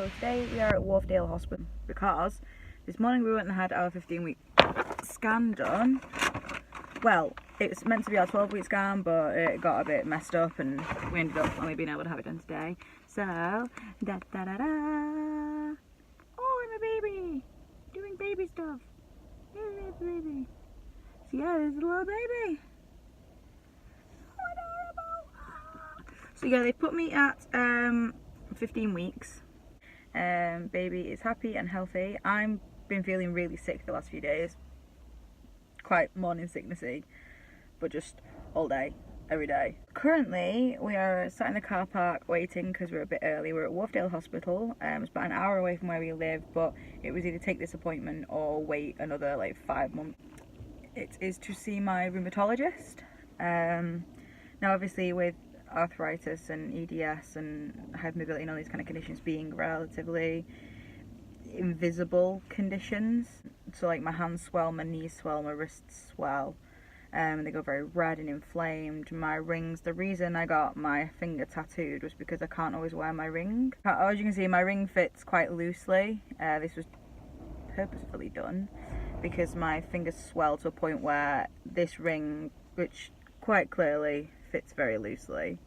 So today we are at Warfdale Hospital because this morning we went and had our 15-week scan done. Well, it was meant to be our 12-week scan, but it got a bit messed up and we ended up only being able to have it done today. So, da da da da! Oh, I'm a baby! Doing baby stuff! Yeah, baby! So yeah, there's a little baby! Oh, adorable! So yeah, they put me at 15 weeks. Baby is happy and healthy. I've been feeling really sick the last few days. Quite morning sicknessy, but just all day, every day. Currently, we are sat in the car park waiting because we're a bit early. We're at Warfdale Hospital. It's about an hour away from where we live, but it was either take this appointment or wait another like 5 months. It is to see my rheumatologist. Now obviously with arthritis and EDS and hypermobility and all these kind of conditions being relatively invisible conditions, so like my hands swell, my knees swell, my wrists swell, and they go very red and inflamed. My rings, the reason I got my finger tattooed was because I can't always wear my ring. As you can see, my ring fits quite loosely. This was purposefully done because my fingers swell to a point where this ring, which quite clearly fits very loosely,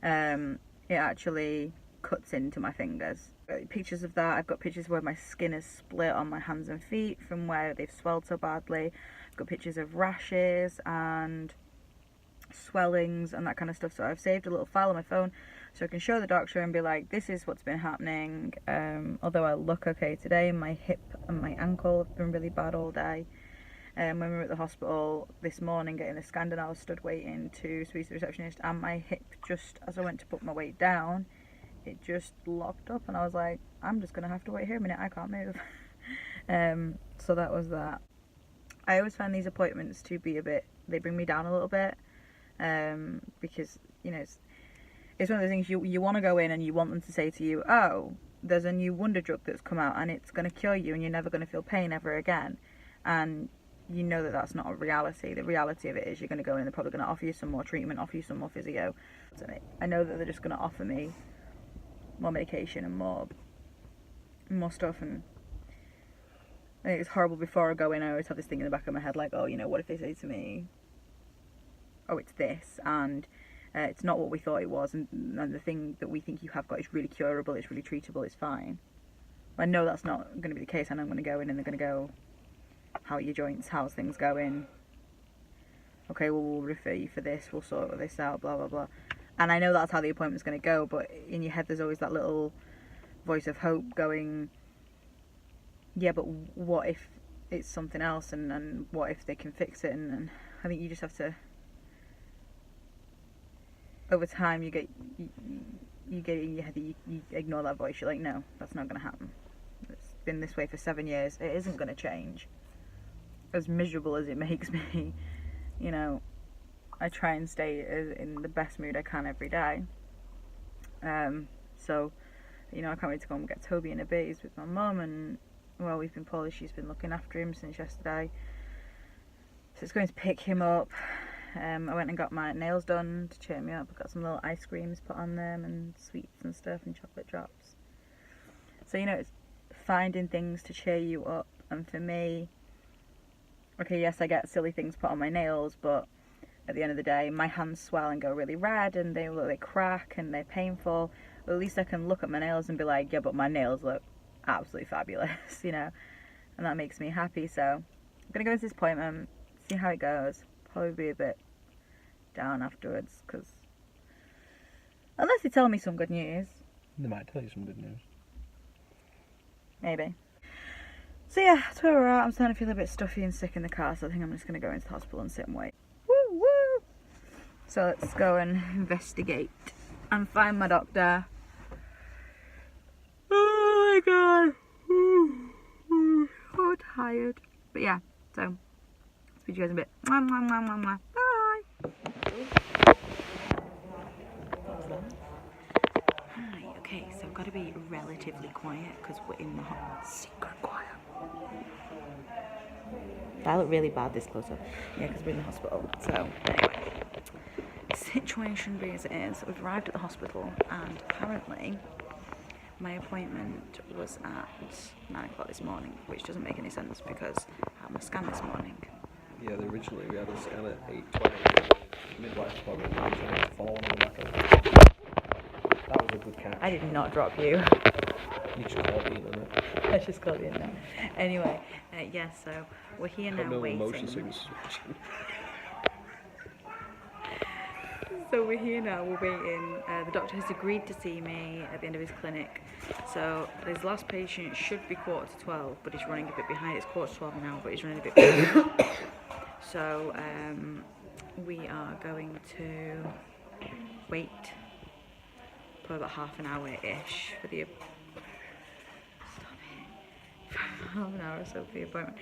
it actually cuts into my fingers. Pictures of that. I've got pictures where my skin is split on my hands and feet from where they've swelled so badly. I've got pictures of rashes and swellings and that kind of stuff. So I've saved a little file on my phone so I can show the doctor and be like, this is what's been happening. Although I look okay today, my hip and my ankle have been really bad all day. When we were at the hospital this morning getting the scan done, I was stood waiting to speak to the receptionist, and my hip, just as I went to put my weight down, it just locked up, and I was like, I'm just gonna have to wait here a minute, I can't move. So that was that. I always find these appointments to be they bring me down a little bit, because, you know, it's one of those things you want to go in and you want them to say to you, oh, there's a new wonder drug that's come out and it's going to cure you and you're never going to feel pain ever again. And you know that that's not a reality. The reality of it is you're going to go in and they're probably going to offer you some more treatment, offer you some more physio. I know that they're just going to offer me more medication and more stuff, and I think it's horrible. Before I go in, I always have this thing in the back of my head like, oh, you know, what if they say to me, oh, it's this, and it's not what we thought it was, and the thing that we think you have got is really curable, it's really treatable, it's fine. I know that's not going to be the case, and I'm going to go in and they're going to go, how are your joints, how's things going, okay, well, we'll refer you for this, we'll sort this out, blah blah blah. And I know that's how the appointment's going to go, but in your head there's always that little voice of hope going, yeah, but what if it's something else, and what if they can fix it? And I think you just have to, over time, you get in your head that you ignore that voice. You're like, no, that's not going to happen. It's been this way for 7 years. It isn't going to change. As miserable as it makes me, you know, I try and stay in the best mood I can every day. So, you know, I can't wait to go and get Toby in a bit. He's with my mum, and well, we've been poorly. She's been looking after him since yesterday. So it's going to pick him up. I went and got my nails done to cheer me up. I got some little ice creams put on them and sweets and stuff and chocolate drops. So, you know, it's finding things to cheer you up. And for me, okay, yes, I get silly things put on my nails, but at the end of the day, my hands swell and go really red and they crack and they're painful. Well, at least I can look at my nails and be like, yeah, but my nails look absolutely fabulous, you know, and that makes me happy. So I'm gonna go into this appointment, see how it goes. Probably be a bit down afterwards, because unless they tell me some good news, they might tell you some good news. Maybe. So yeah, that's where we're at. I'm starting to feel a bit stuffy and sick in the car, so I think I'm just gonna go into the hospital and sit and wait. Woo woo! So let's go and investigate and find my doctor. Oh my god, so tired. But yeah, so speak to you guys in a bit. Mwah, mwah, mwah, mwah, mwah. Bye. Hi. Okay, so I've got to be relatively quiet because we're in the secret quiet. I look really bad this close up. Yeah, because we're in the hospital. So anyway, situation being as it is, we've arrived at the hospital and apparently My appointment was at 9 o'clock this morning, which doesn't make any sense because I had my scan this morning. Yeah, originally we had a scan at 8:20. Midwife appointment, so I had to follow one on the back of. That was a good catch. I did not drop you. You just called me, didn't it? I just got in there. Anyway, yeah, so we're here now No waiting. motion sickness. So we're here now, we're waiting. The doctor has agreed to see me at the end of his clinic. So his last patient should be 11:45, but he's running a bit behind. It's 11:45 now, but he's running a bit behind. So we are going to wait for about half an hour-ish for the half an hour or so for the appointment.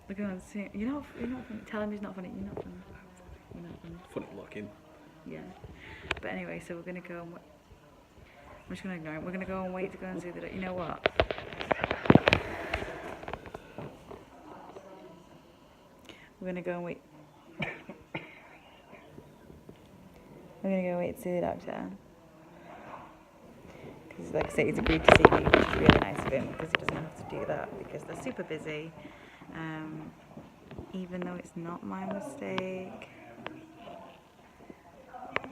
We're going to see. You're not funny. Tell him he's not funny. You're not funny. You're not funny. Funny looking. Yeah. But anyway, so we're gonna go and I'm just gonna ignore him. We're gonna go and wait to go and see the. You know what? We're gonna go and wait. We're gonna go wait to see the doctor. Because, like I say, he's agreed to see me, which is really nice of him because he doesn't have to do that because they're super busy. Even though it's not my mistake.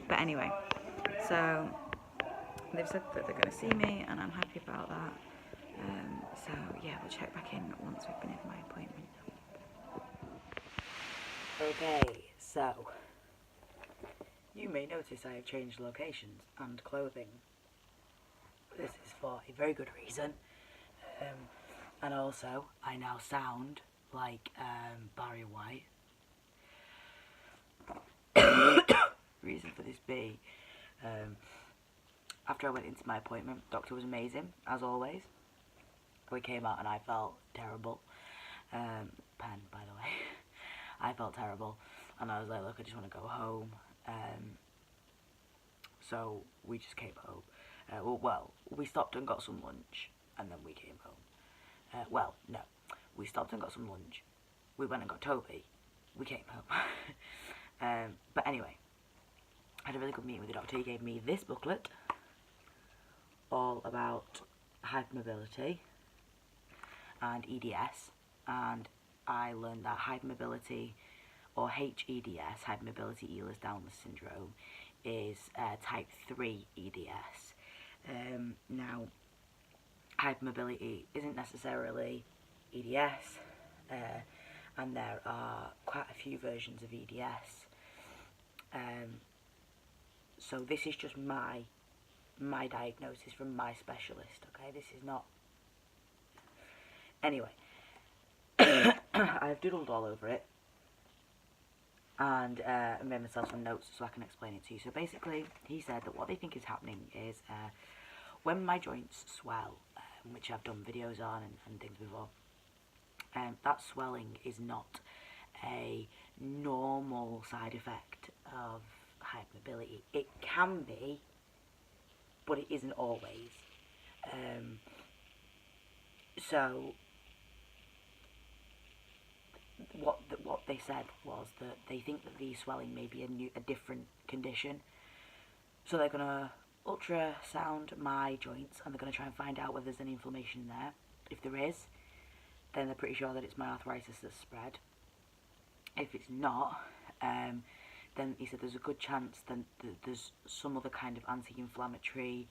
But anyway, so they've said that they're going to see me and I'm happy about that. So yeah, we'll check back in once we've been in my appointment. Okay, so you may notice I have changed locations and clothing. This is for a very good reason. And also, I now sound like Barry White. Reason for this be, after I went into my appointment, doctor was amazing, as always. We came out and I felt terrible. Pen, by the way. I felt terrible. And I was like, look, I just want to go home. So we just came home. Well, we stopped and got some lunch, and then we came home. Well, no. We stopped and got some lunch. We went and got Toby. We came home. But anyway, I had a really good meeting with the doctor. He gave me this booklet, all about hypermobility and EDS, and I learned that hypermobility, or HEDS, hypermobility Ehlers-Danlos syndrome, is type 3 EDS. Now, hypermobility isn't necessarily EDS, and there are quite a few versions of EDS. So this is just my diagnosis from my specialist, okay? This is not... Anyway, I've doodled all over it, and made myself some notes so I can explain it to you. So basically, he said that what they think is happening is when my joints swell, which I've done videos on and things before, that swelling is not a normal side effect of hypermobility. It can be, but it isn't always. So what they said was that they think that the swelling may be a different condition. So they're gonna ultrasound my joints and they're gonna try and find out whether there's any inflammation there. If there is, then they're pretty sure that it's my arthritis that's spread. If it's not, then he said there's a good chance that there's some other kind of anti-inflammatory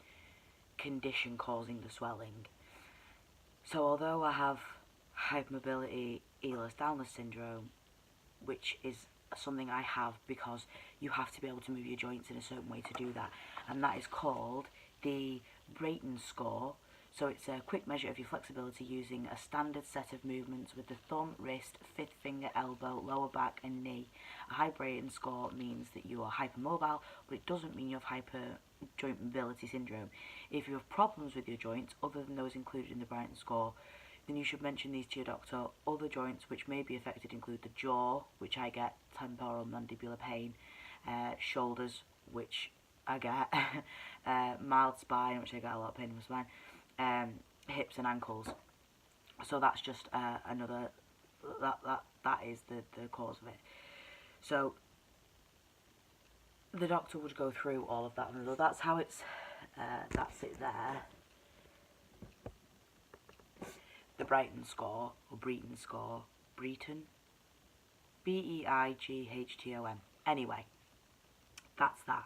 condition causing the swelling. So although I have hypermobility Ehlers-Danlos syndrome, which is something I have because you have to be able to move your joints in a certain way to do that, and that is called the Brayton score. So it's a quick measure of your flexibility using a standard set of movements with the thumb, wrist, fifth finger, elbow, lower back and knee. A high Brayton score means that you are hypermobile, but it doesn't mean you have hyper joint mobility syndrome. If you have problems with your joints other than those included in the Brayton score, then you should mention these to your doctor. Other joints which may be affected include the jaw, which I get temporal mandibular pain, shoulders, which I get, mild spine, which I get a lot of pain in my spine, hips and ankles. So that's just another, that is the cause of it. So the doctor would go through all of that, and that's how it's, that's it there. Brighton score, or Breton score, Breton? Beighton. Anyway, that's that.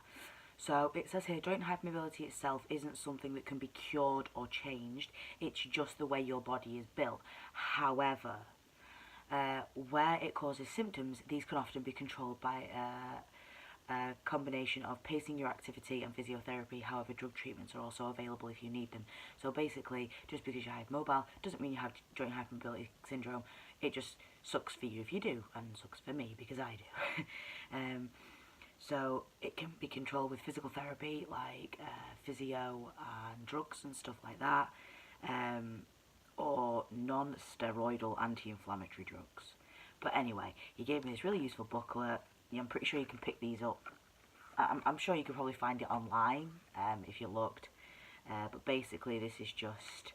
So it says here, joint hypermobility itself isn't something that can be cured or changed. It's just the way your body is built. However, where it causes symptoms, these can often be controlled by a combination of pacing your activity and physiotherapy. However, drug treatments are also available if you need them. So basically, just because you're hypermobile doesn't mean you have joint hypermobility syndrome. It just sucks for you if you do, and sucks for me because I do. So it can be controlled with physical therapy, like physio and drugs and stuff like that, or non-steroidal anti-inflammatory drugs. But anyway, he gave me this really useful booklet. Yeah, I'm pretty sure you can pick these up. I'm sure you could probably find it online if you looked. But basically, this is just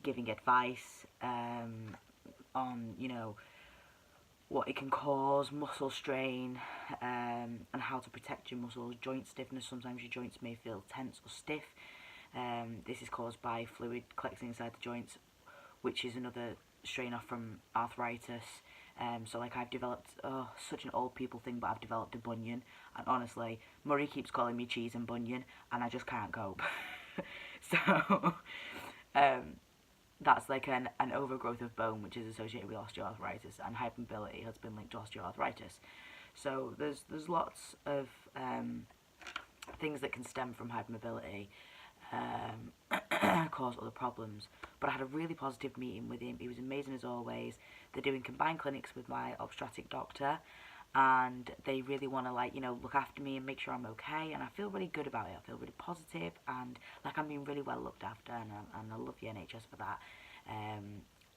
giving advice on, you know, what it can cause, muscle strain, and how to protect your muscles, joint stiffness. Sometimes your joints may feel tense or stiff. This is caused by fluid collecting inside the joints, which is another strain off from arthritis. So like I've developed, such an old people thing, but I've developed a bunion. And honestly, Murray keeps calling me cheese and bunion, and I just can't cope. So, that's like an overgrowth of bone, which is associated with osteoarthritis, and hypermobility has been linked to osteoarthritis. So there's lots of things that can stem from hypermobility, cause other problems. But I had a really positive meeting with him. He was amazing as always. They're doing combined clinics with my obstetric doctor, and they really want to, like, you know, look after me and make sure I'm okay, and I feel really good about it. I feel really positive, and like I'm being really well looked after, and I love the NHS for that.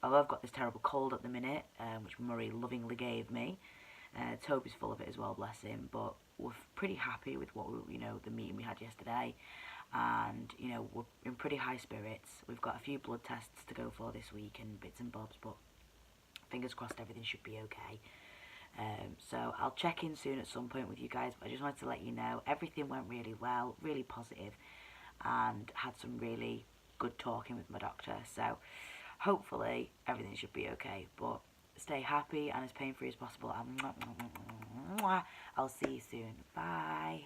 Although I've got this terrible cold at the minute, which Murray lovingly gave me. Toby's full of it as well, bless him, but we're pretty happy with what the meeting we had yesterday, and we're in pretty high spirits. We've got a few blood tests to go for this week and bits and bobs, but fingers crossed everything should be okay. So I'll check in soon at some point with you guys, but I just wanted to let you know everything went really well, really positive, and had some really good talking with my doctor. So hopefully everything should be okay, but stay happy and as pain free as possible, and I'll see you soon. Bye.